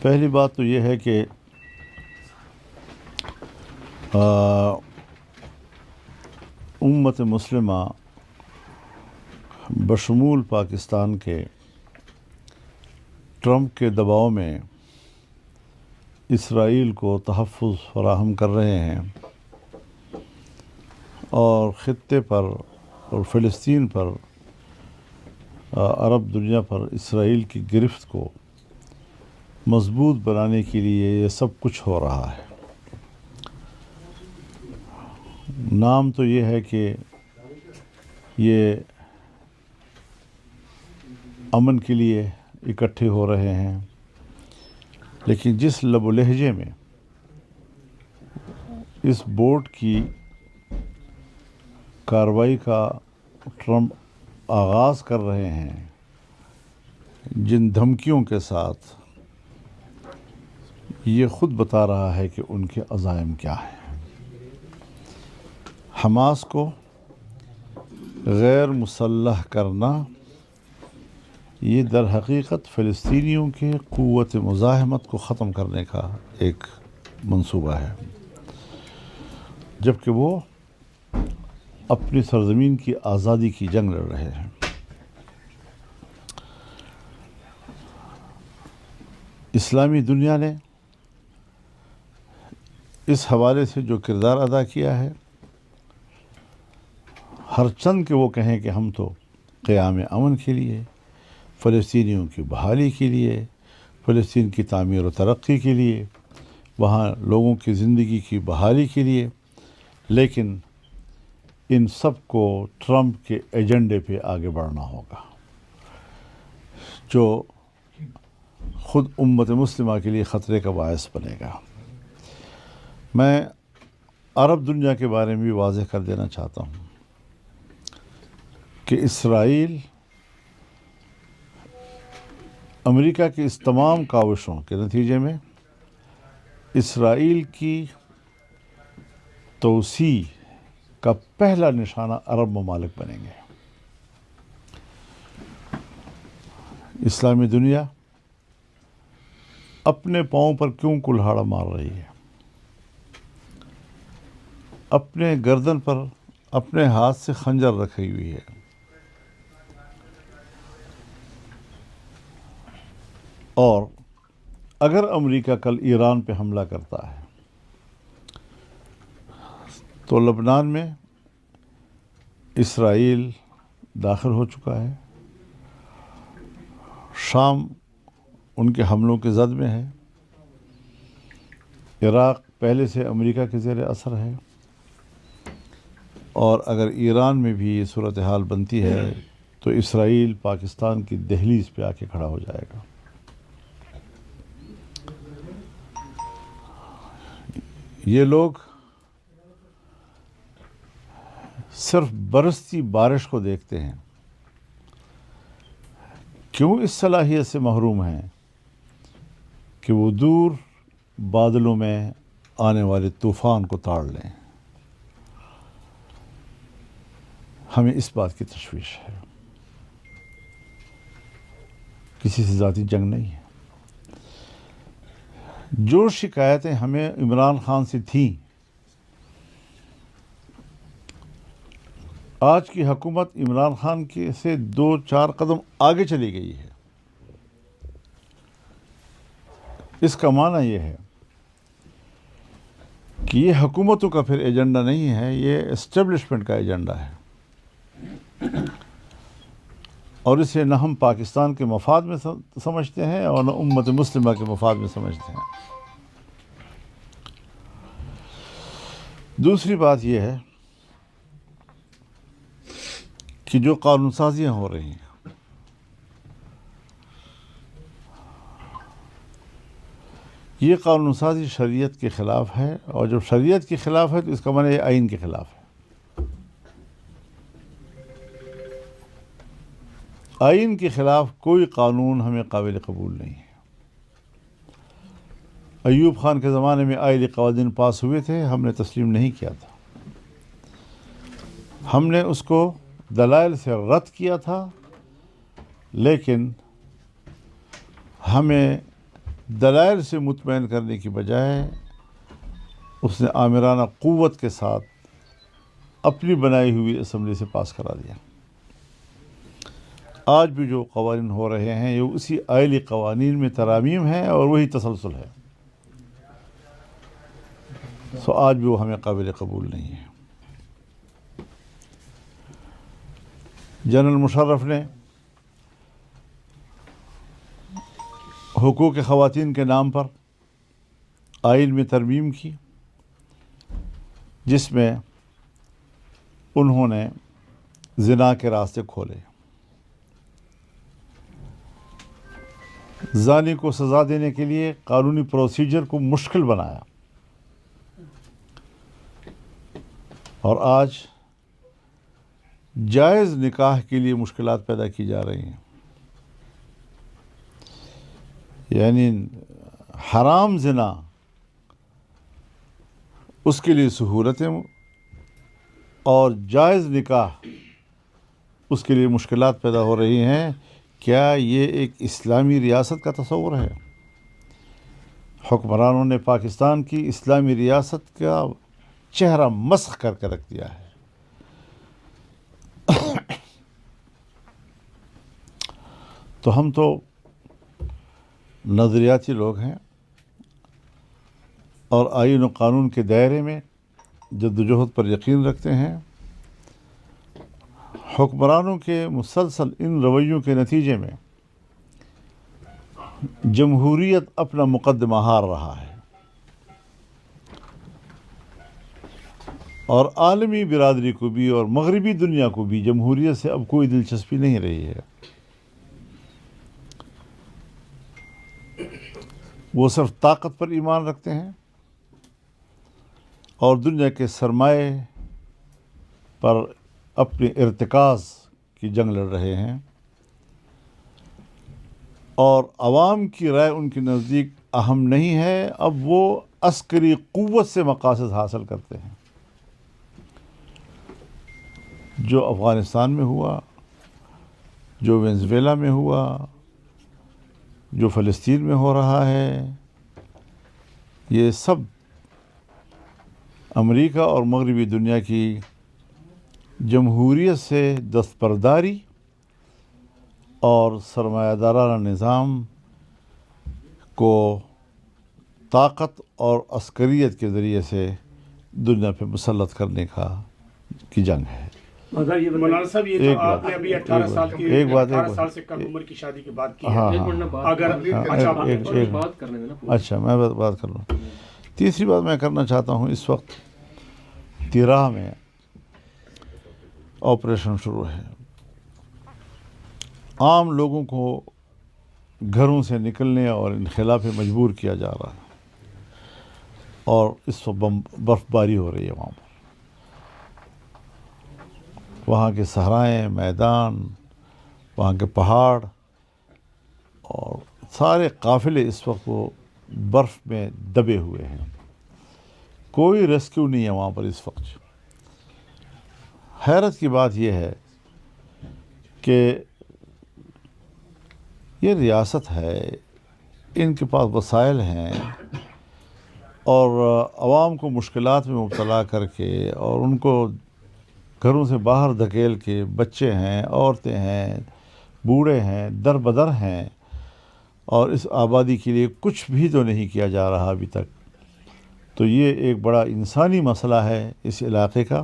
پہلی بات تو یہ ہے کہ امت مسلمہ بشمول پاکستان کے ٹرمپ کے دباؤ میں اسرائیل کو تحفظ فراہم کر رہے ہیں اور خطے پر اور فلسطین پر عرب دنیا پر اسرائیل کی گرفت کو مضبوط بنانے کے لیے یہ سب کچھ ہو رہا ہے۔ نام تو یہ ہے کہ یہ امن کے لیے اکٹھے ہو رہے ہیں، لیکن جس لب و لہجے میں اس بورڈ کی کارروائی کا ٹرمپ آغاز کر رہے ہیں، جن دھمکیوں کے ساتھ، یہ خود بتا رہا ہے کہ ان کے عزائم کیا ہیں۔ حماس کو غیر مسلح کرنا یہ در حقیقت فلسطینیوں کے قوت مزاحمت کو ختم کرنے کا ایک منصوبہ ہے، جبکہ وہ اپنی سرزمین کی آزادی کی جنگ لڑ رہے ہیں۔ اسلامی دنیا نے اس حوالے سے جو کردار ادا کیا ہے، ہر چند کہ وہ کہیں کہ ہم تو قیام امن کے لیے، فلسطینیوں کی بحالی کے لیے، فلسطین کی تعمیر و ترقی کے لیے، وہاں لوگوں کی زندگی کی بحالی کے لیے، لیکن ان سب کو ٹرمپ کے ایجنڈے پہ آگے بڑھنا ہوگا، جو خود امت مسلمہ کے لیے خطرے کا باعث بنے گا۔ میں عرب دنیا کے بارے میں بھی واضح کر دینا چاہتا ہوں کہ اسرائیل امریکہ کی اس تمام کاوشوں کے نتیجے میں اسرائیل کی توسیع کا پہلا نشانہ عرب ممالک بنیں گے۔ اسلامی دنیا اپنے پاؤں پر کیوں کلہاڑا مار رہی ہے؟ اپنے گردن پر اپنے ہاتھ سے خنجر رکھی ہوئی ہے۔ اور اگر امریکہ کل ایران پہ حملہ کرتا ہے تو لبنان میں اسرائیل داخل ہو چکا ہے، شام ان کے حملوں کے زد میں ہے، عراق پہلے سے امریکہ کے زیر اثر ہے، اور اگر ایران میں بھی یہ صورتحال بنتی ہے تو اسرائیل پاکستان کی دہلیز پہ آ کے کھڑا ہو جائے گا۔ یہ لوگ صرف برستی بارش کو دیکھتے ہیں، کیوں اس صلاحیت سے محروم ہیں کہ وہ دور بادلوں میں آنے والے طوفان کو تاڑ لیں۔ ہمیں اس بات کی تشویش ہے، کسی سے ذاتی جنگ نہیں ہے۔ جو شکایتیں ہمیں عمران خان سے تھیں، آج کی حکومت عمران خان کے سے 2-4 قدم آگے چلی گئی ہے۔ اس کا معنی یہ ہے کہ یہ حکومتوں کا پھر ایجنڈا نہیں ہے، یہ اسٹیبلشمنٹ کا ایجنڈا ہے، اور اسے نہ ہم پاکستان کے مفاد میں سمجھتے ہیں اور نہ امت مسلمہ کے مفاد میں سمجھتے ہیں۔ دوسری بات یہ ہے کہ جو قانون سازیاں ہو رہی ہیں، یہ قانون سازی شریعت کے خلاف ہے، اور جب شریعت کے خلاف ہے تو اس کا معنی یہ آئین کے خلاف ہے۔ آئین کے خلاف کوئی قانون ہمیں قابل قبول نہیں ہے۔ ایوب خان کے زمانے میں آئلی قوانین پاس ہوئے تھے، ہم نے تسلیم نہیں کیا تھا، ہم نے اس کو دلائل سے رد کیا تھا، لیکن ہمیں دلائل سے مطمئن کرنے کی بجائے اس نے آمرانہ قوت کے ساتھ اپنی بنائی ہوئی اسمبلی سے پاس کرا دیا۔ آج بھی جو قوانین ہو رہے ہیں یہ اسی آئلی قوانین میں ترامیم ہیں اور وہی تسلسل ہے، سو آج بھی وہ ہمیں قابل قبول نہیں ہے۔ جنرل مشرف نے حقوق خواتین کے نام پر آئین میں ترمیم کی، جس میں انہوں نے زنا کے راستے کھولے، زانی کو سزا دینے کے لیے قانونی پروسیجر کو مشکل بنایا، اور آج جائز نکاح کے لیے مشکلات پیدا کی جا رہی ہیں۔ یعنی حرام زنا اس کے لیے سہولتیں اور جائز نکاح اس کے لیے مشکلات پیدا ہو رہی ہیں۔ کیا یہ ایک اسلامی ریاست کا تصور ہے؟ حکمرانوں نے پاکستان کی اسلامی ریاست کا چہرہ مسخ کر کے رکھ دیا ہے۔ تو ہم تو نظریاتی لوگ ہیں اور آئین و قانون کے دائرے میں جدوجہد پر یقین رکھتے ہیں۔ حکمرانوں کے مسلسل ان رویوں کے نتیجے میں جمہوریت اپنا مقدمہ ہار رہا ہے، اور عالمی برادری کو بھی اور مغربی دنیا کو بھی جمہوریت سے اب کوئی دلچسپی نہیں رہی ہے۔ وہ صرف طاقت پر ایمان رکھتے ہیں اور دنیا کے سرمایے پر اپنے ارتکاز کی جنگ لڑ رہے ہیں، اور عوام کی رائے ان کے نزدیک اہم نہیں ہے۔ اب وہ عسکری قوت سے مقاصد حاصل کرتے ہیں۔ جو افغانستان میں ہوا، جو وینزویلا میں ہوا، جو فلسطین میں ہو رہا ہے، یہ سب امریکہ اور مغربی دنیا کی جمہوریت سے دستبرداری اور سرمایہ دارانہ نظام کو طاقت اور عسکریت کے ذریعے سے دنیا پہ مسلط کرنے کی جنگ ہے۔ مگر یہ مولانا صاحب، یہ تو آپ نے ابھی 18 سال کی 18 سال سے کم عمر کی شادی کی بات کی ہے۔ اچھا، میں بات کر لوں۔ تیسری بات میں کرنا چاہتا ہوں، اس وقت تیراہ میں آپریشن شروع ہے۔ عام لوگوں کو گھروں سے نکلنے اور انخلا پہ مجبور کیا جا رہا ہے، اور اس وقت برف باری ہو رہی ہے وہاں پر۔ وہاں کے صحرائیں، میدان، وہاں کے پہاڑ اور سارے قافلے اس وقت وہ برف میں دبے ہوئے ہیں۔ کوئی ریسکیو نہیں ہے وہاں پر اس وقت۔ حیرت کی بات یہ ہے کہ یہ ریاست ہے، ان کے پاس وسائل ہیں، اور عوام کو مشکلات میں مبتلا کر کے اور ان کو گھروں سے باہر دھکیل کے، بچے ہیں، عورتیں ہیں، بوڑھے ہیں، در بدر ہیں، اور اس آبادی کے لیے کچھ بھی تو نہیں کیا جا رہا ابھی تک۔ تو یہ ایک بڑا انسانی مسئلہ ہے اس علاقے کا۔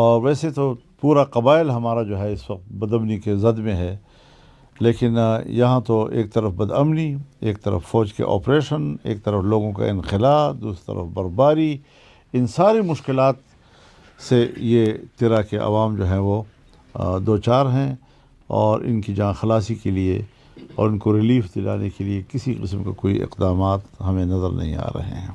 اور ویسے تو پورا قبائل ہمارا جو ہے اس وقت بدامنی کے زد میں ہے، لیکن یہاں تو ایک طرف بدامنی، ایک طرف فوج کے آپریشن، ایک طرف لوگوں کا انخلا، دوسری طرف برفباری، ان ساری مشکلات سے یہ تیرا کے عوام جو ہیں وہ دو چار ہیں، اور ان کی جان خلاصی کے لیے اور ان کو ریلیف دلانے کے لیے کسی قسم کا کوئی اقدامات ہمیں نظر نہیں آ رہے ہیں۔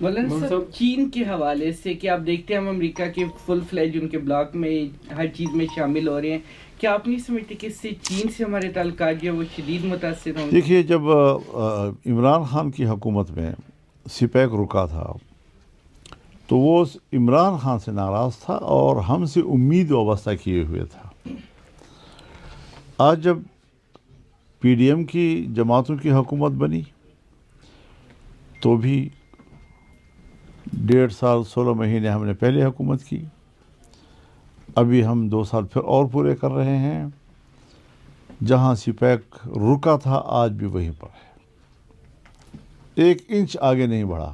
مولانا صاحب، چین کے حوالے سے کہ آپ دیکھتے ہیں ہم امریکہ کے فل فلیج ان کے بلاک میں ہر چیز میں شامل ہو رہے ہیں، کیا آپ نہیں سمجھتے کہ اس سے چین سے ہمارے تعلقات جو ہے وہ شدید متاثر ہوں گے؟ دیکھیے، جب عمران خان کی حکومت میں سپیک رکا تھا تو وہ عمران خان سے ناراض تھا اور ہم سے امید وابستہ کیے ہوئے تھا۔ آج جب PDM کی جماعتوں کی حکومت بنی تو بھی 1.5 سال 16 مہینے ہم نے پہلے حکومت کی. ابھی ہم 2 سال پھر اور پورے کر رہے ہیں. جہاں سپیک رکا تھا آج بھی وہیں پر ہے, 1 انچ آگے نہیں بڑھا.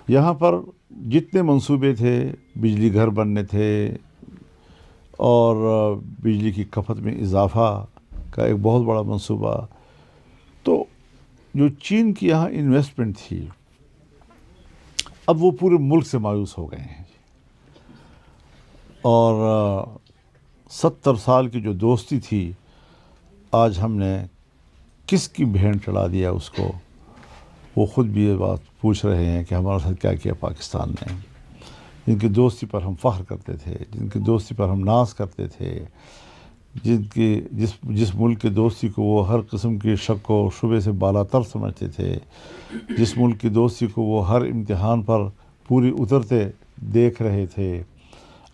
یہاں پر جتنے منصوبے تھے, بجلی گھر بننے تھے اور بجلی کی کھپت میں اضافہ کا ایک بہت بڑا منصوبہ, تو جو چین کی یہاں انویسٹمنٹ تھی اب وہ پورے ملک سے مایوس ہو گئے ہیں. اور 70 سال کی جو دوستی تھی آج ہم نے کس کی بھینٹ چڑھا دیا اس کو. وہ خود بھی یہ بات پوچھ رہے ہیں کہ ہمارے ساتھ کیا کیا پاکستان نے. جن کی دوستی پر ہم فخر کرتے تھے, جن کی دوستی پر ہم ناز کرتے تھے, جس ملک کی دوستی کو وہ ہر قسم کی شک و شبے سے بالا تر سمجھتے تھے, جس ملک کی دوستی کو وہ ہر امتحان پر پوری اترتے دیکھ رہے تھے,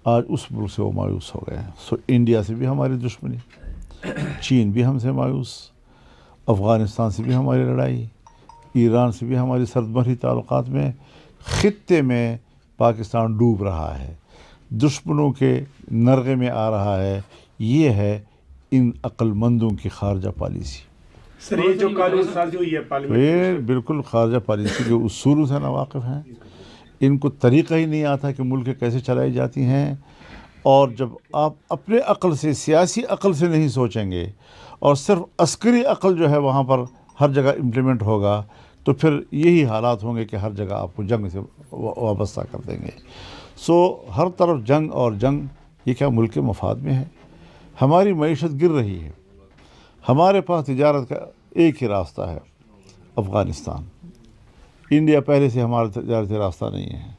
آج اس ملک سے وہ مایوس ہو گئے. انڈیا سے بھی ہماری دشمنی, چین بھی ہم سے مایوس, افغانستان سے بھی ہماری لڑائی, ایران سے بھی ہماری سردمہری تعلقات میں. خطے میں پاکستان ڈوب رہا ہے, دشمنوں کے نرغے میں آ رہا ہے. یہ ہے ان عقل مندوں کی خارجہ پالیسی. سر یہ جو قانون سازی ہوئی ہے پارلیمنٹ, بالکل خارجہ پالیسی کے اصولوں سے ناواقف ہیں. ان کو طریقہ ہی نہیں آتا کہ ملک کیسے چلائی جاتی ہیں. اور جب آپ اپنے عقل سے, سیاسی عقل سے نہیں سوچیں گے اور صرف عسکری عقل جو ہے وہاں پر ہر جگہ امپلیمنٹ ہوگا, تو پھر یہی حالات ہوں گے کہ ہر جگہ آپ کو جنگ سے وابستہ کر دیں گے. ہر طرف جنگ اور جنگ, یہ کیا ملک کے مفاد میں ہے؟ ہماری معیشت گر رہی ہے. ہمارے پاس تجارت کا ایک ہی راستہ ہے, افغانستان. انڈیا پہلے سے ہمارا تجارتی راستہ نہیں ہے,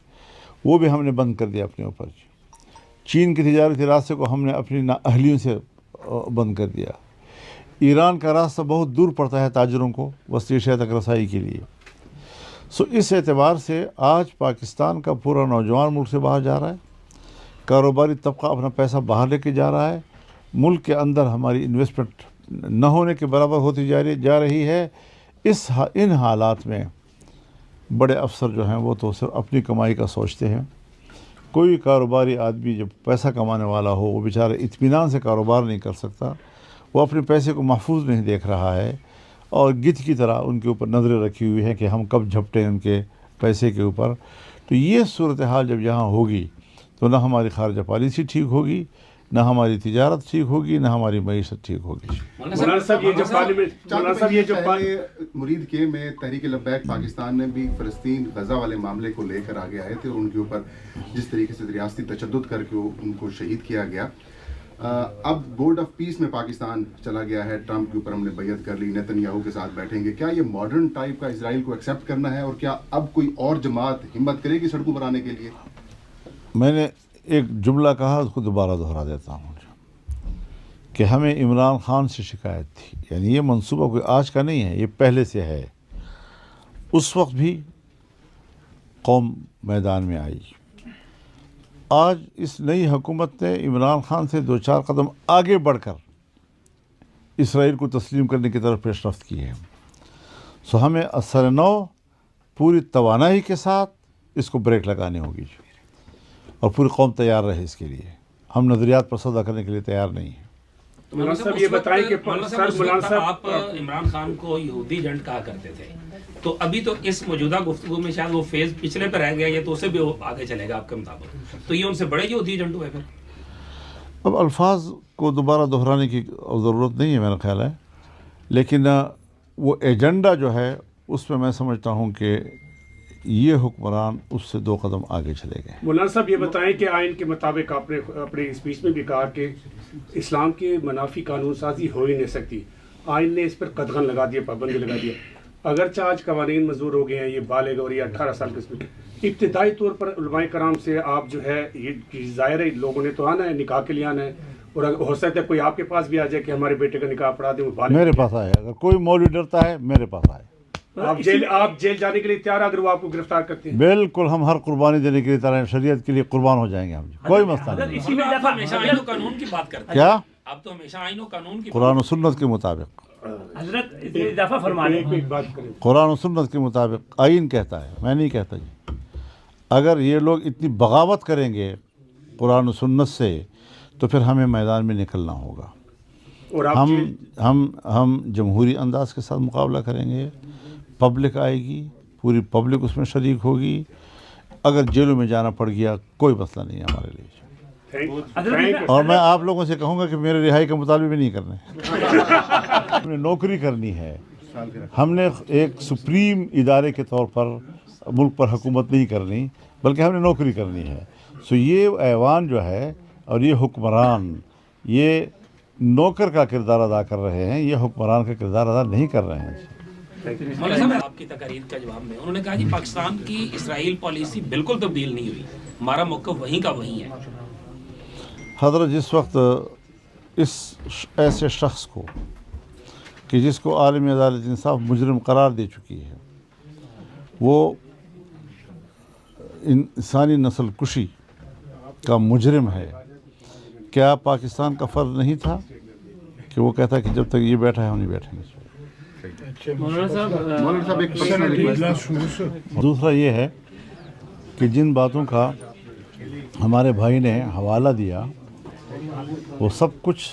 وہ بھی ہم نے بند کر دیا اپنے اوپر. چین کے تجارتی راستے کو ہم نے اپنی نااہلیوں سے بند کر دیا. ایران کا راستہ بہت دور پڑتا ہے تاجروں کو وسطی ایشیا تک رسائی کے لیے. اس اعتبار سے آج پاکستان کا پورا نوجوان ملک سے باہر جا رہا ہے, کاروباری طبقہ اپنا پیسہ باہر لے کے جا رہا ہے. ملک کے اندر ہماری انویسٹمنٹ نہ ہونے کے برابر ہوتی جا رہی ہے. ان حالات میں بڑے افسر جو ہیں وہ تو صرف اپنی کمائی کا سوچتے ہیں. کوئی کاروباری آدمی جب پیسہ کمانے والا ہو وہ بیچارہ اطمینان سے کاروبار نہیں کر سکتا. وہ اپنے پیسے کو محفوظ نہیں دیکھ رہا ہے اور گدھ کی طرح ان کے اوپر نظریں رکھی ہوئی ہیں کہ ہم کب جھپٹیں ان کے پیسے کے اوپر. تو یہ صورتحال جب یہاں ہوگی تو نہ ہماری خارجہ پالیسی ٹھیک ہوگی, نہ ہماری تجارت ٹھیک ہوگی, نہ ہماری معیشت ٹھیک ہوگی. مولانا صاحب یہ جو مرید کے میں تحریک لبیک پاکستان نے بھی فلسطین غزہ والے معاملے کو لے کر آگے آئے تھے اور ان کے اوپر جس طریقے سے ریاستی تشدد کر کے ان کو شہید کیا گیا. اب بورڈ آف پیس میں پاکستان چلا گیا ہے, ٹرمپ کے اوپر ہم نے بیعت کر لی, نیتن یاہو کے ساتھ بیٹھیں گے. کیا یہ ماڈرن ٹائپ کا اسرائیل کو ایکسیپٹ کرنا ہے اور کیا اب کوئی اور جماعت ہمت کرے گی سڑکوں پر آنے کے لیے؟ میں نے ایک جملہ کہا, اس کو دوبارہ دہرا دیتا ہوں کہ ہمیں عمران خان سے شکایت تھی. یعنی یہ منصوبہ کوئی آج کا نہیں ہے, یہ پہلے سے ہے. اس وقت بھی قوم میدان میں آئی. آج اس نئی حکومت نے عمران خان سے 2-4 قدم آگے بڑھ کر اسرائیل کو تسلیم کرنے کی طرف پیش رفت کی ہے. ہمیں اثر نو پوری توانائی کے ساتھ اس کو بریک لگانی ہوگی اور پوری قوم تیار رہے اس کے لیے. ہم نظریات پر سودا کرنے کے لیے تیار نہیں ہیں. مولانا صاحب یہ بتائیں کہ آپ عمران خان کو یہودی ایجنٹ کہا کرتے تھے, تو ابھی تو اس موجودہ گفتگو میں شاید وہ فیز پچھلے پہ رہ گیا, یہ تو اسے بھی آگے چلے گا آپ کے مطابق, تو یہ ان سے بڑے یہودی ایجنٹ ہوئے پھر؟ اب الفاظ کو دوبارہ دہرانے کی ضرورت نہیں ہے میرا خیال ہے, لیکن وہ ایجنڈا جو ہے اس میں میں سمجھتا ہوں کہ یہ حکمران اس سے 2 قدم آگے چلے گئے. مولانا صاحب یہ بتائیں کہ آئین کے مطابق آپ نے اپنے اسپیچ میں بھی کہا کہ اسلام کے منافی قانون سازی ہو ہی نہیں سکتی. آئین نے اس پر قدغن لگا دیا, پابندی لگا دیا. اگرچہ آج قوانین منظور ہو گئے ہیں, یہ بالغ اور یہ 18 سال کے اس میں ابتدائی طور پر علماء کرام سے آپ جو ہے یہ ظاہر ہے لوگوں نے تو آنا ہے, نکاح کے لیے آنا ہے, اور ہو سکتا ہے کوئی آپ کے پاس بھی آ جائے کہ ہمارے بیٹے کا نکاح پڑھا دیں. وہ بالغ میرے پاس آئے, اگر کوئی مولوی ڈرتا ہے میرے پاس آئے. آپ جیل جانے کے لیے تیار اگر وہ آپ کو گرفتار کرتے ہیں؟ بالکل, ہم ہر قربانی دینے کے لیے تیار ہیں, شریعت کے لیے قربان ہو جائیں گے ہم, کوئی مسئلہ نہیں. اسی میں ہمیشہ آئین و قانون کی بات کرتے ہیں. کیا آپ تو ہمیشہ آئین و قانون کی قرآن و سنت کے مطابق، حضرت اس میں اضافہ فرما رہے ہیں. ایک بات کریں. قرآن و سنت کے مطابق آئین کہتا ہے، میں نہیں کہتا جی. اگر یہ لوگ اتنی بغاوت کریں گے قرآن و سنت سے تو پھر ہمیں میدان میں نکلنا ہوگا. اور آپ ہم جمہوری انداز کے ساتھ مقابلہ کریں گے، پبلک آئے گی، پوری پبلک اس میں شریک ہوگی. اگر جیلوں میں جانا پڑ گیا کوئی مسئلہ نہیں ہے ہمارے لیے. اور میں آپ لوگوں سے کہوں گا کہ میرے رہائی کا مطالبہ بھی نہیں کرنا ہے. ہم نے نوکری کرنی ہے. ہم نے ایک سپریم ادارے کے طور پر ملک پر حکومت نہیں کرنی، بلکہ ہم نے نوکری کرنی ہے. سو یہ ایوان جو ہے اور یہ حکمران یہ نوکر کا کردار ادا کر رہے ہیں، یہ حکمران کا کردار ادا نہیں کر رہے ہیں. مولانا صاحب آپ کی تقاریر کا جواب میں انہوں نے کہا جی پاکستان کی اسرائیل پالیسی بالکل تبدیل نہیں ہوئی، ہمارا موقف وہیں کا وہیں ہے. حضرت جس وقت اس ایسے شخص کو کہ جس کو عالمی عدالت انصاف مجرم قرار دے چکی ہے، وہ انسانی نسل کشی کا مجرم ہے، کیا پاکستان کا فرض نہیں تھا کہ وہ کہتا کہ جب تک یہ بیٹھا ہے ہم نہیں بیٹھیں گے؟ مولانا صاحب ایک پرسنل دوسرا یہ ہے کہ جن باتوں کا ہمارے بھائی نے حوالہ دیا وہ سب کچھ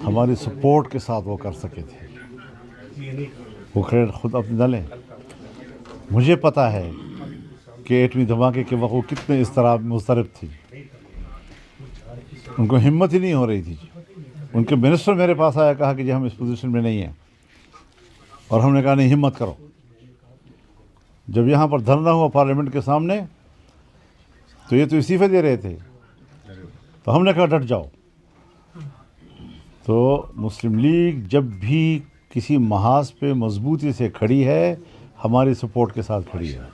ہماری سپورٹ کے ساتھ وہ کر سکے تھے. وہ کریڈٹ خود اپنے نہ لیں. مجھے پتہ ہے کہ ایٹمی دھماکے کے وقت وہ کتنے مضطرب تھی، ان کو ہمت ہی نہیں ہو رہی تھی. ان کے منسٹر میرے پاس آیا، کہا کہ جی ہم اس پوزیشن میں نہیں ہیں، اور ہم نے کہا نہیں ہمت کرو. جب یہاں پر دھرنا ہوا پارلیمنٹ کے سامنے تو یہ تو استعفے دے رہے تھے، تو ہم نے کہا ڈٹ جاؤ. تو مسلم لیگ جب بھی کسی محاذ پہ مضبوطی سے کھڑی ہے ہماری سپورٹ کے ساتھ کھڑی ہے،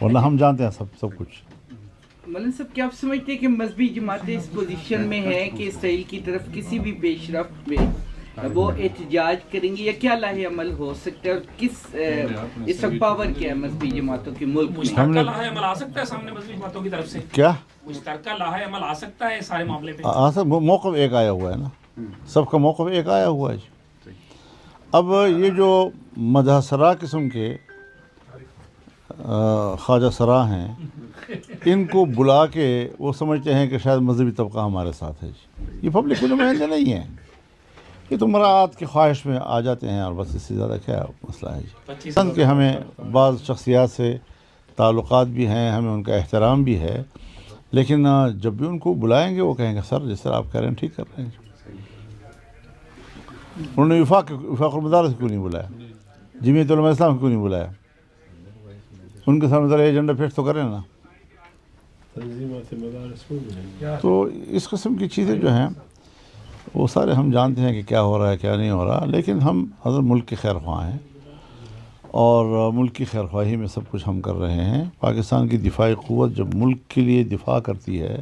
ورنہ ہم جانتے ہیں سب کچھ. مولانا صاحب کیا آپ سمجھتے ہیں کہ مذہبی جماعتیں اس پوزیشن میں ہیں کہ اسرائیل کی طرف کسی بھی پیش رفت میں وہ احتجاج کریں گی، یا کیا لاہ عمل ہو سکتا ہے، اور کس اس وقت پاور کیا ہے مذہبی جماعتوں کے ملک میں؟ مشترکہ لاہ عمل آ سکتا ہے سامنے مذہبی جماعتوں کی طرف سے؟ کیا مشترکہ لاہ عمل آ سکتا ہے سارے معاملے پہ؟ موقف ایک آیا ہوا ہے نا، سب کا موقف ایک آیا ہوا ہے. اب یہ جو مدح سرا قسم کے خواجہ سرا ہیں، ان کو بلا کے وہ سمجھتے ہیں کہ شاید مذہبی طبقہ ہمارے ساتھ ہے. یہ پبلک کے نمائندے نہیں ہیں، یہ تو مراعات کی خواہش میں آ جاتے ہیں، اور بس اس سے زیادہ کیا مسئلہ ہے. کہ ہمیں بعض شخصیات سے تعلقات بھی ہیں، ہمیں ان کا احترام بھی ہے، لیکن جب بھی ان کو بلائیں گے وہ کہیں گے سر جس طرح آپ کہہ رہے ہیں ٹھیک کر رہے ہیں. انہوں نے وفاق المدارس کیوں نہیں بلایا، جمعیت علماء اسلام کیوں نہیں بلایا؟ ان کے سامنے ذرا ایجنڈا پیش تو کریں نا. تو اس قسم کی چیزیں جو ہیں وہ سارے ہم جانتے ہیں کہ کیا ہو رہا ہے کیا نہیں ہو رہا، لیکن ہم حضرت ملک کے خیر خواہ ہیں، اور ملک کی خیر خواہی میں سب کچھ ہم کر رہے ہیں. پاکستان کی دفاعی قوت جب ملک کے لیے دفاع کرتی ہے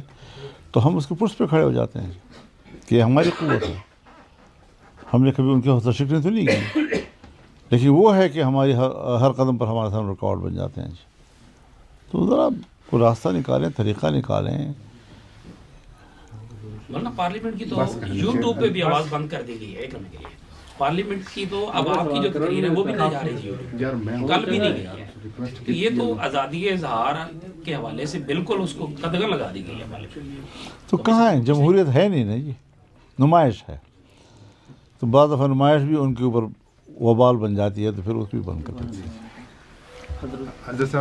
تو ہم اس کے پشت پہ کھڑے ہو جاتے ہیں کہ یہ ہماری قوت ہے. ہم نے کبھی ان کی حوصلہ شکنی تو نہیں کی، لیکن وہ ہے کہ ہماری ہر قدم پر ہمارے سامنے رکاوٹ بن جاتے ہیں. تو ذرا کوئی راستہ نکالیں، طریقہ نکالیں. ورنہ پارلیمنٹ کی تو یوٹیوب پہ بھی آواز بند کر دی گئی ہے ایک منٹ کے لیے. پارلیمنٹ کی تو اب آپ کی جو تقریر ہے وہ بھی نہیں جا رہی تھی، کل بھی نہیں گئی ہے. تو یہ تو آزادی اظہار کے حوالے سے بالکل اس کو قدغن لگا دی گئی ہے پارلیمنٹ. تو کہاں ہے؟ جمہوریت ہے نہیں نا جی، نمائش ہے. تو بعض دفعہ نمائش بھی ان کے اوپر وبال بن جاتی ہے، تو پھر اس بھی بند کر دیتی ہے. حضرت صاحب